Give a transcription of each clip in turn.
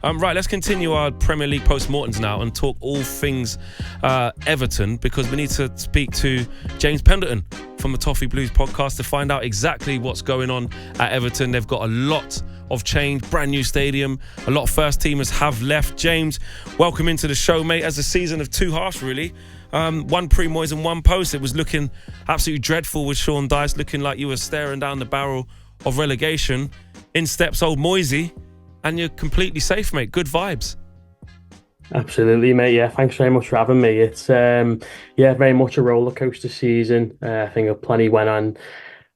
Right, let's continue our Premier League post-mortems now and talk all things Everton, because we need to speak to James Pendleton from the Toffee Blues podcast to find out exactly what's going on at Everton. They've got a lot of change, brand new stadium, a lot of first-teamers have left. James, welcome into the show, mate, as a season of two halves, really. One pre-Moyes and one post. It was looking absolutely dreadful with Sean Dyche, looking like you were staring down the barrel of relegation. In steps old Moisey, and you're completely safe, mate. Good vibes. Absolutely, mate. Yeah, thanks very much for having me. It's very much a roller coaster season. I think plenty went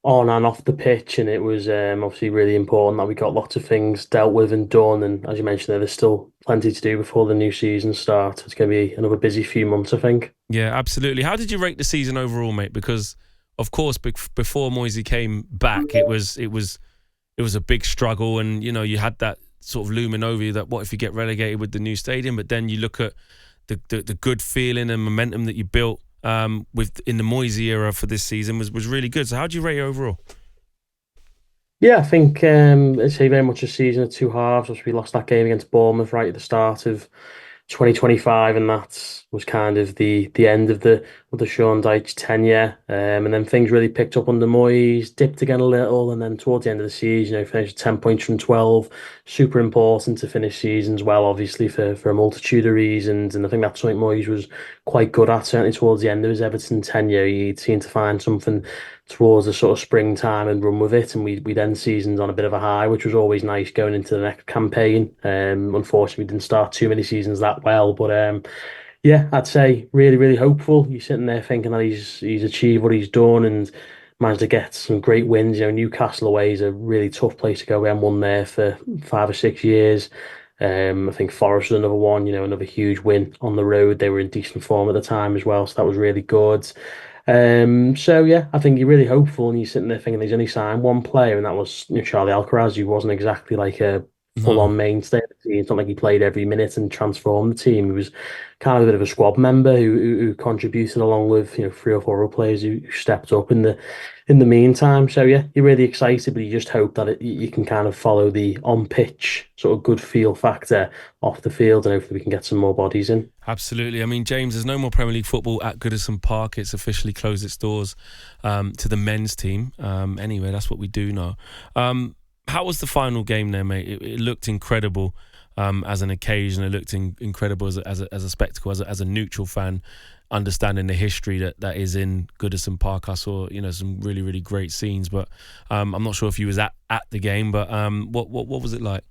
on and off the pitch, and it was obviously really important that we got lots of things dealt with and done. And as you mentioned, there's still plenty to do before the new season starts. It's going to be another busy few months, I think. Yeah, absolutely. How did you rate the season overall, mate? Because of course, before Moisey came back, it was a big struggle, and you know you had that sort of looming over you that what if you get relegated with the new stadium? But then you look at the good feeling and momentum that you built in the Moisey era for this season was really good. So how do you rate it overall? Yeah, I think it's very much a season of two halves. We lost that game against Bournemouth right at the start of 2025, and that was kind of the end of the Sean Dyche tenure. And then things really picked up under Moyes, dipped again a little, and then towards the end of the season, finished 10 points from 12. Super important to finish seasons well, obviously for a multitude of reasons. And I think that's something Moyes was quite good at, certainly towards the end of his Everton tenure. He'd seemed to find something towards the sort of springtime and run with it, and we'd end seasons on a bit of a high, which was always nice going into the next campaign. Unfortunately, we didn't start too many seasons that well, but I'd say really, really hopeful. You're sitting there thinking that he's achieved what he's done and managed to get some great wins. You know, Newcastle away is a really tough place to go. We haven't won there for 5 or 6 years. I think Forest was another one, another huge win on the road. They were in decent form at the time as well, so that was really good. I think you're really hopeful, and you're sitting there thinking he's only signed one player, and that was Charlie Alcaraz, who wasn't exactly like a full-on mainstay of the team. It's not like he played every minute and transformed the team. He was kind of a bit of a squad member who contributed along with 3 or 4 other players who stepped up in the meantime. So yeah, you're really excited, but you just hope that you can kind of follow the on-pitch sort of good feel factor off the field, and hopefully we can get some more bodies in. Absolutely. I mean, James, there's no more Premier League football at Goodison Park. It's officially closed its doors to the men's team. Anyway, that's what we do know. How was the final game there, mate? It looked incredible as an occasion. It looked incredible as a spectacle, as a neutral fan, understanding the history that is in Goodison Park. I saw some really, really great scenes, but I'm not sure if you was at the game. But what was it like?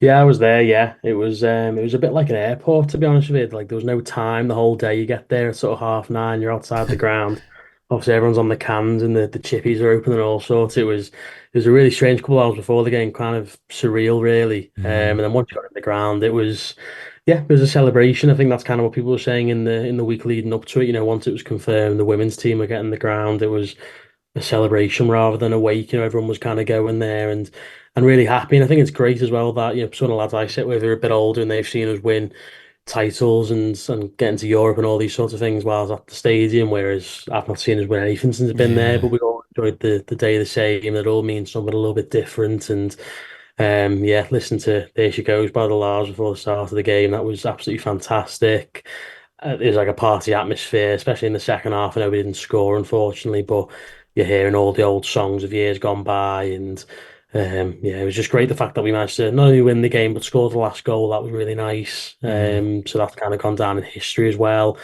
Yeah, I was there. Yeah, it was a bit like an airport, to be honest with you. Like there was no time the whole day. You get there at sort of 9:30. You're outside the ground. Obviously, everyone's on the cans and the chippies are open and all sorts. It was a really strange couple of hours before the game, kind of surreal, really. And then once you got in the ground, it was a celebration. I think that's kind of what people were saying in the week leading up to it. Once it was confirmed the women's team were getting the ground, it was a celebration rather than a wake. Everyone was kind of going there and really happy. And I think it's great as well that some of the lads I sit with are a bit older and they've seen us win titles and getting to Europe and all these sorts of things while I was at the stadium, whereas I've not seen us win anything since I've been there, but we all enjoyed the day the same. It all means something a little bit different. And listen to There She Goes by the Lars before the start of the game. That was absolutely fantastic. It was like a party atmosphere, especially in the second half. I know we didn't score, unfortunately, but you're hearing all the old songs of years gone by. And it was just great the fact that we managed to not only win the game but score the last goal. That was really nice. So that's kind of gone down in history as well.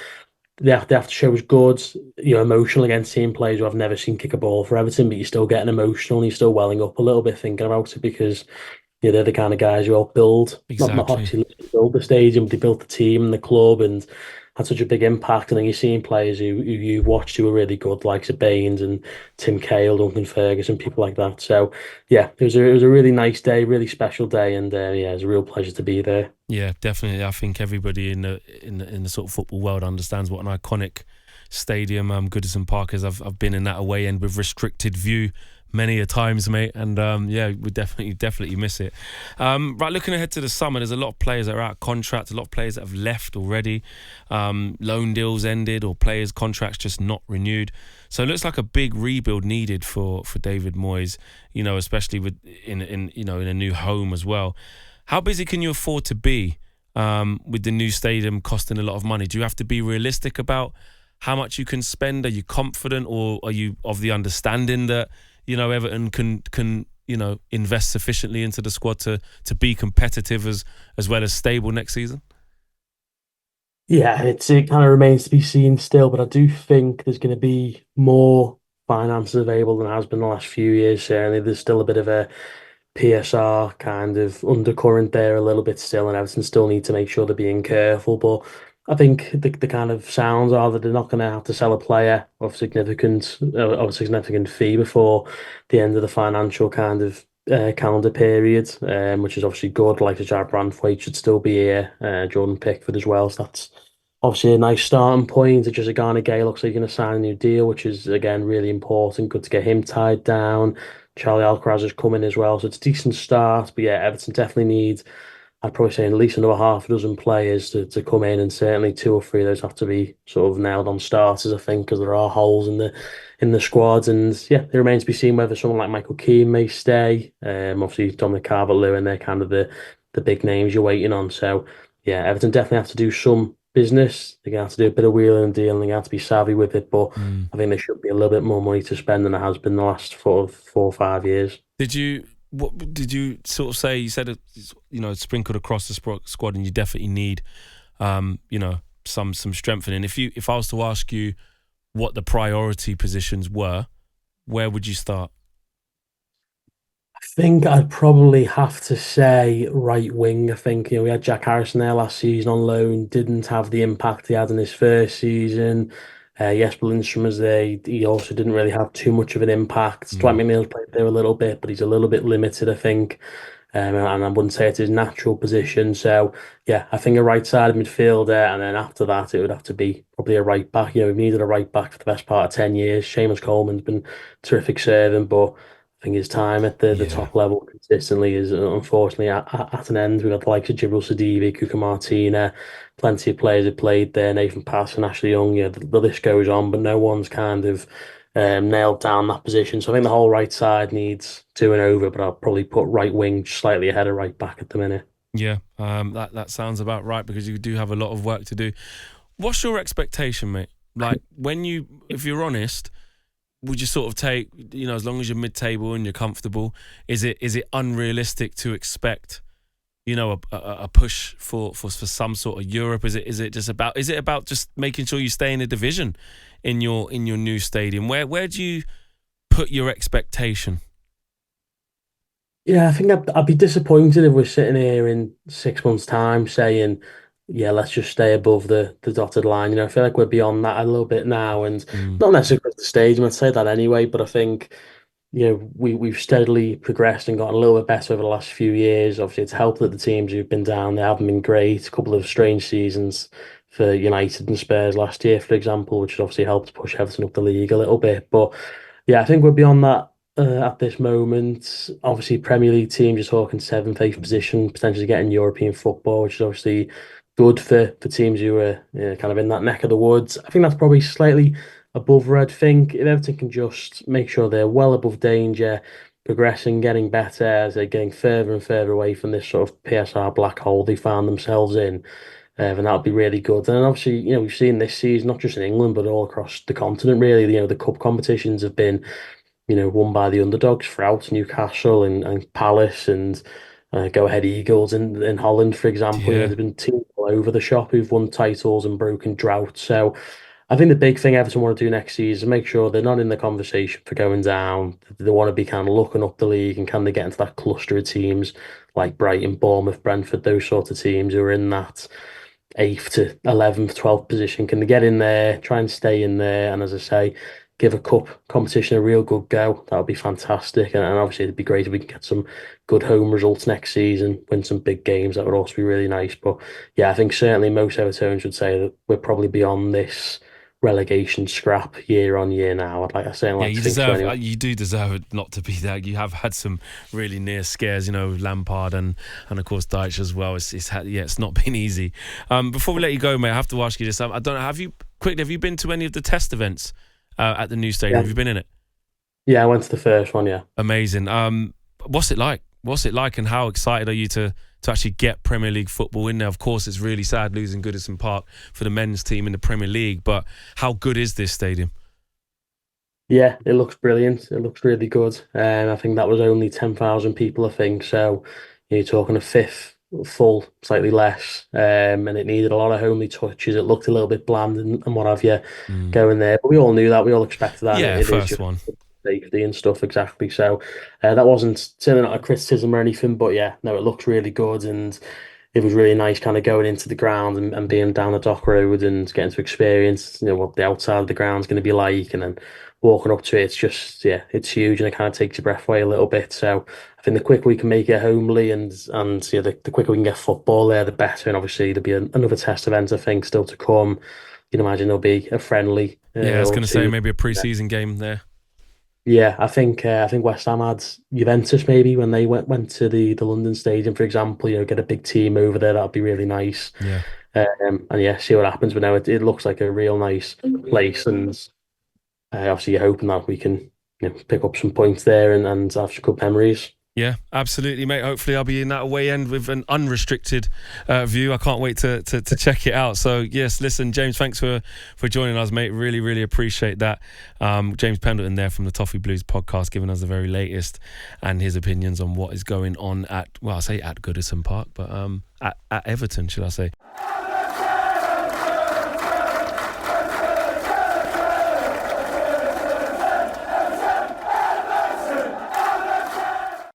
The after show was good. Emotional against team players who I've never seen kick a ball for Everton, but you're still getting emotional and you're still welling up a little bit thinking about it because they're the kind of guys who help build, not actually build the stadium, they built the team and the club and had such a big impact. And then you're seeing players who you've watched who are really good, like Baines and Tim Cahill, Duncan Ferguson, people like that. So yeah, it was a really nice day, really special day, and it was a real pleasure to be there. Yeah, definitely. I think everybody in the sort of football world understands what an iconic stadium Goodison Park is. I've been in that away end with restricted view many a times, mate, and we definitely miss it. Right, looking ahead to the summer, there's a lot of players that are out of contract, a lot of players that have left already, loan deals ended or players' contracts just not renewed. So it looks like a big rebuild needed for David Moyes, especially in a new home as well. How busy can you afford to be with the new stadium costing a lot of money? Do you have to be realistic about how much you can spend? Are you confident, or are you of the understanding that, Everton can invest sufficiently into the squad to be competitive as well as stable next season? Yeah, it kind of remains to be seen still, but I do think there's going to be more finances available than has been the last few years. Certainly, there's still a bit of a PSR kind of undercurrent there a little bit still, and Everton still need to make sure they're being careful. But I think the kind of sounds are that they're not going to have to sell a player of a significant fee before the end of the financial kind of calendar period, which is obviously good. Like the Jared Brandthwaite should still be here, Jordan Pickford as well. So that's obviously a nice starting point. Just a Garner Gay looks like he's going to sign a new deal, which is again really important. Good to get him tied down. Charlie Alcaraz is coming as well, so it's a decent start. But yeah, Everton definitely need, I'd probably say, at least another half a dozen players to come in, and certainly two or three of those have to be sort of nailed on starters, I think, because there are holes in the squads. And yeah, it remains to be seen whether someone like Michael Keane may stay. Obviously Dominic Calvert-Lewin, they're kind of the big names you're waiting on. So yeah, Everton definitely have to do some business. They're gonna have to do a bit of wheeling and dealing. They have to be savvy with it, but Mm. I think there should be a little bit more money to spend than there has been the last 4 or 5 years. What did you sort of say? You said it, sprinkled across the squad, and you definitely need, some strengthening. If I was to ask you what the priority positions were, where would you start? I think I'd probably have to say right wing. I think, we had Jack Harrison there last season on loan, didn't have the impact he had in his first season. Jesper Lindstrom was there. He also didn't really have too much of an impact. Dwight Mm. McNeil's played there a little bit, but he's a little bit limited, I think. And I wouldn't say it's his natural position. So yeah, I think a right-sided midfielder, and then after that, it would have to be probably a right back. We've needed a right back for the best part of 10 years. Seamus Coleman's been terrific serving, but I think his time at the Yeah. top level consistently is unfortunately at an end. We've got the likes of Jibril Sadivi, Kuka Martina, plenty of players have played there, Nathan Patterson, Ashley Young. Yeah, the list goes on, but no one's kind of nailed down that position. So I think the whole right side needs doing over, but I'll probably put right wing slightly ahead of right back at the minute. Yeah, that sounds about right, because you do have a lot of work to do. What's your expectation, mate? Like, if you're honest, would you sort of take, as long as you're mid-table and you're comfortable, is it unrealistic to expect, a push for some sort of Europe? Is it about just making sure you stay in a division in your new stadium? Where do you put your expectation? Yeah, I think I'd be disappointed if we're sitting here in 6 months' time saying, yeah, let's just stay above the dotted line. I feel like we're beyond that a little bit now, and Mm. not necessarily at the stadium. I'd say that anyway, but I think we've steadily progressed and gotten a little bit better over the last few years. Obviously, it's helped that the teams who've been down, they haven't been great. A couple of strange seasons for United and Spurs last year, for example, which has obviously helped push Everton up the league a little bit. But yeah, I think we're beyond that at this moment. Obviously, Premier League teams, you're talking seventh, eighth position, potentially getting European football, which is obviously good for teams who are kind of in that neck of the woods. I think that's probably slightly above where I'd think if Everton can just make sure they're well above danger, progressing, getting better as they're getting further and further away from this sort of PSR black hole they found themselves in, then that would be really good. And obviously, we've seen this season, not just in England, but all across the continent, really. The cup competitions have been won by the underdogs throughout Newcastle and Palace and Go Ahead Eagles in Holland, for example. Yeah. There's been teams all over the shop who've won titles and broken droughts. So I think the big thing Everton want to do next season is make sure they're not in the conversation for going down. They want to be kind of looking up the league, and can they get into that cluster of teams like Brighton, Bournemouth, Brentford, those sorts of teams who are in that eighth to 11th, 12th position. Can they get in there, try and stay in there? And as I say, give a cup competition a real good go. That would be fantastic. And obviously, it'd be great if we can get some good home results next season, win some big games. That would also be really nice. But yeah, I think certainly most Evertonians would say that we're probably beyond this relegation scrap year on year now. I certainly Yeah, like to think so anyway. you do deserve it not to be there. You have had some really near scares, Lampard and of course Dyche as well. It's not been easy. Before we let you go, mate, I have to ask you this. I don't know. Have you been to any of the test events at the new stadium? Yeah, Have you been in it? yeah, I went to the first one. Yeah. Amazing. What's it like? What's it like, and how excited are you to to actually get Premier League football in there. Of course, it's really sad losing Goodison Park for the men's team in the Premier League, but how good is this stadium? Yeah, it looks brilliant. It looks really good. I think that was only 10,000 people, I think. So you're talking a fifth full, slightly less. And it needed a lot of homely touches. It looked a little bit bland and what have you going there. But we all knew that. We all expected that. And Yeah, it is first just one. safety and stuff, exactly. So that wasn't certainly not a criticism or anything. But yeah, no, it looked really good. And it was really nice kind of going into the ground and being down the dock road and getting to experience, what the outside of the ground's going to be like. And then walking up to it, it's just, yeah, it's huge and it kind of takes your breath away a little bit. So I think the quicker we can make it homely and the quicker we can get football there, the better. And obviously there'll be another test event, I think, still to come. You can imagine there'll be a friendly Yeah, I was or going to say two. maybe a pre-season game there. Yeah, I think West Ham had Juventus maybe when they went to the London Stadium, for example. Get a big team over there. That'd be really nice. Yeah. And yeah, see what happens. But now it looks like a real nice place, and obviously you're hoping that we can pick up some points there and have some good memories. Yeah, absolutely, mate. Hopefully I'll be in that away end with an unrestricted view. I can't wait to check it out. So, yes, listen, James, thanks for joining us, mate. Really, really appreciate that. James Pendleton there from the Toffee Blues podcast, giving us the very latest and his opinions on what is going on at Goodison Park, but at Everton, should I say.